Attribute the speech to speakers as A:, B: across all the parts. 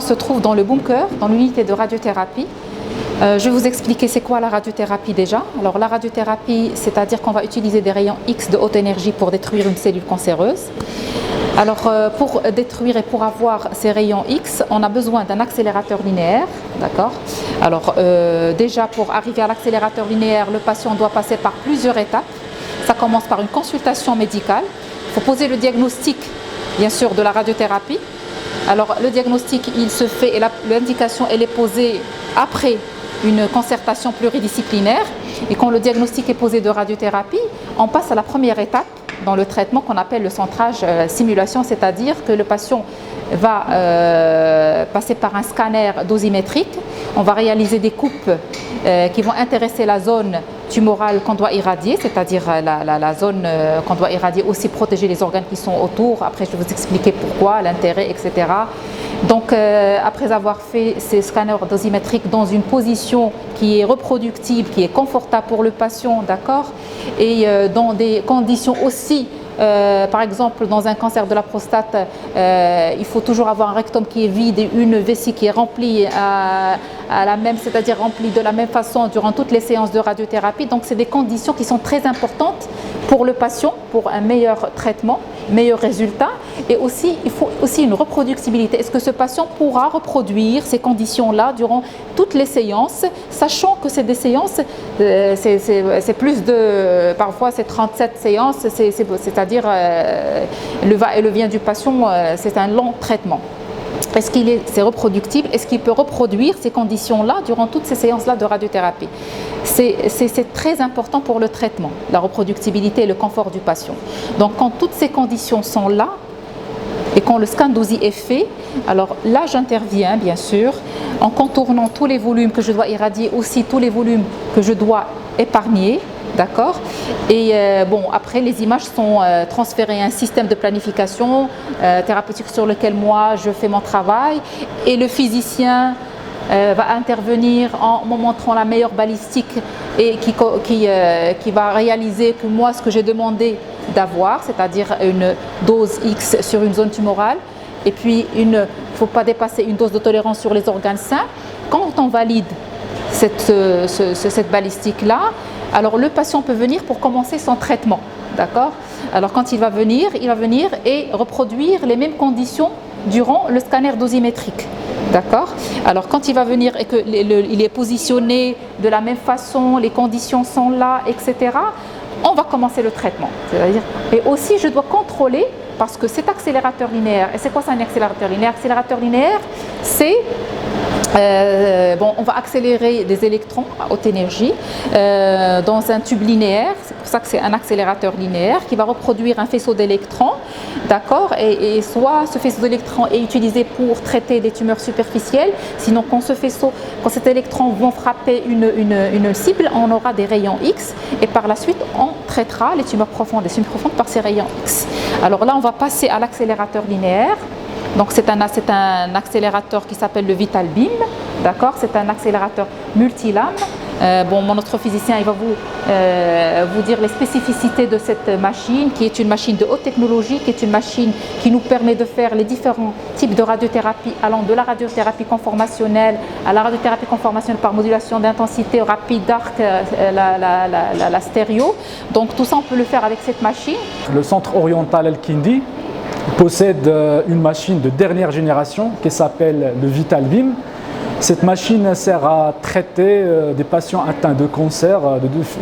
A: se trouve dans le bunker, dans l'unité de radiothérapie. Je vais vous expliquer c'est quoi la radiothérapie déjà. Alors la radiothérapie, c'est-à-dire qu'on va utiliser des rayons X de haute énergie pour détruire une cellule cancéreuse. Alors pour détruire et pour avoir ces rayons X, on a besoin d'un accélérateur linéaire, d'accord? Alors déjà pour arriver à l'accélérateur linéaire, le patient doit passer par plusieurs étapes. Ça commence par une consultation médicale. Il faut poser le diagnostic, bien sûr, de la radiothérapie. Alors le diagnostic, il se fait et l'indication, elle est posée après une concertation pluridisciplinaire. Et quand le diagnostic est posé de radiothérapie, on passe à la première étape dans le traitement qu'on appelle le centrage simulation, c'est-à-dire que le patient va passer par un scanner dosimétrique. On va réaliser des coupes qui vont intéresser la zone tumorale qu'on doit irradier, c'est-à-dire la zone qu'on doit irradier, aussi protéger les organes qui sont autour. Après, je vais vous expliquer pourquoi, l'intérêt, etc. Donc, après avoir fait ces scanners dosimétriques dans une position qui est reproductible, qui est confortable pour le patient, d'accord, et dans des conditions aussi, par exemple, dans un cancer de la prostate, il faut toujours avoir un rectum qui est vide et une vessie qui est remplie à la même, c'est-à-dire remplie de la même façon durant toutes les séances de radiothérapie. Donc, c'est des conditions qui sont très importantes pour le patient, pour un meilleur traitement, meilleur résultat. Et aussi, il faut aussi une reproductibilité. Est-ce que ce patient pourra reproduire ces conditions-là durant toutes les séances, sachant que c'est des séances, c'est plus de, parfois c'est 37 séances, c'est-à-dire le va et le vient du patient, c'est un long traitement. Est-ce c'est reproductible? Est-ce qu'il peut reproduire ces conditions-là durant toutes ces séances-là de radiothérapie? C'est très important pour le traitement, la reproductibilité et le confort du patient. Donc quand toutes ces conditions sont là, et quand le scan DOSI est fait, alors là j'interviens bien sûr en contournant tous les volumes que je dois irradier, aussi tous les volumes que je dois épargner, d'accord? Et bon, après les images sont transférées à un système de planification thérapeutique sur lequel moi je fais mon travail, et le physicien va intervenir en me montrant la meilleure balistique et qui va réaliser que moi ce que j'ai demandé d'avoir, c'est-à-dire une dose X sur une zone tumorale, et puis il ne faut pas dépasser une dose de tolérance sur les organes sains. Quand on valide cette balistique-là, alors le patient peut venir pour commencer son traitement, d'accord? Alors quand il va venir et reproduire les mêmes conditions durant le scanner dosimétrique, d'accord? Alors quand il va venir et qu'il est positionné de la même façon, les conditions sont là, etc., on va commencer le traitement. C'est-à-dire, et aussi je dois contrôler, parce que cet accélérateur linéaire, et c'est quoi ça un accélérateur linéaire? Accélérateur linéaire, c'est on va accélérer des électrons à haute énergie dans un tube linéaire. C'est pour ça que c'est un accélérateur linéaire qui va reproduire un faisceau d'électrons, d'accord, et soit ce faisceau d'électrons est utilisé pour traiter des tumeurs superficielles, sinon quand cet électron vont frapper une cible, on aura des rayons X, et par la suite on traitera les tumeurs profondes et semi-profondes par ces rayons X. Alors là on va passer à l'accélérateur linéaire. Donc c'est un accélérateur qui s'appelle le Vital Beam, d'accord? C'est un accélérateur multilame. Mon autre physicien il va vous dire les spécificités de cette machine, qui est une machine de haute technologie, qui est une machine qui nous permet de faire les différents types de radiothérapie, allant de la radiothérapie conformationnelle à la radiothérapie conformationnelle par modulation d'intensité, rapide d'arc, la stéréo. Donc tout ça on peut le faire avec cette machine.
B: Le centre oriental Al-Kindi possède une machine de dernière génération qui s'appelle le Vital Beam. Cette machine sert à traiter des patients atteints de cancer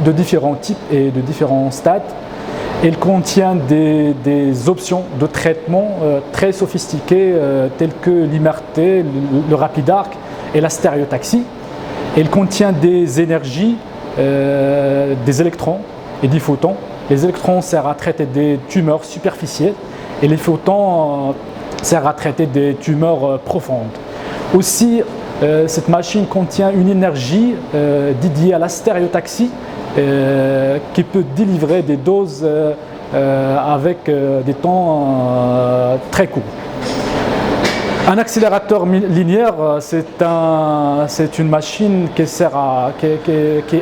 B: de différents types et de différents stades. Elle contient des options de traitement très sophistiquées telles que l'IMRT, le rapide arc et la stéréotaxie. Elle contient des énergies, des électrons et des photons. Les électrons servent à traiter des tumeurs superficielles et les photons servent à traiter des tumeurs profondes. Aussi, cette machine contient une énergie dédiée à la stéréotaxie qui peut délivrer des doses avec des temps très courts. Un accélérateur linéaire, c'est une machine qui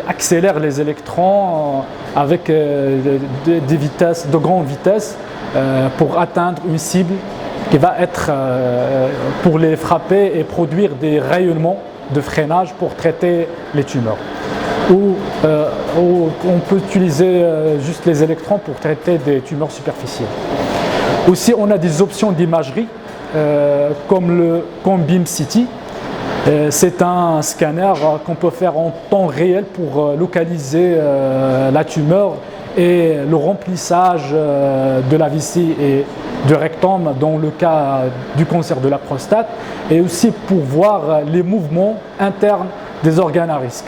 B: accélère les électrons avec des vitesses, de grandes vitesses pour atteindre une cible qui va être pour les frapper et produire des rayonnements de freinage pour traiter les tumeurs. Ou on peut utiliser juste les électrons pour traiter des tumeurs superficielles. Aussi, on a des options d'imagerie comme le Combim City. C'est un scanner qu'on peut faire en temps réel pour localiser la tumeur et le remplissage de la vessie et du rectum dans le cas du cancer de la prostate, et aussi pour voir les mouvements internes des organes à risque.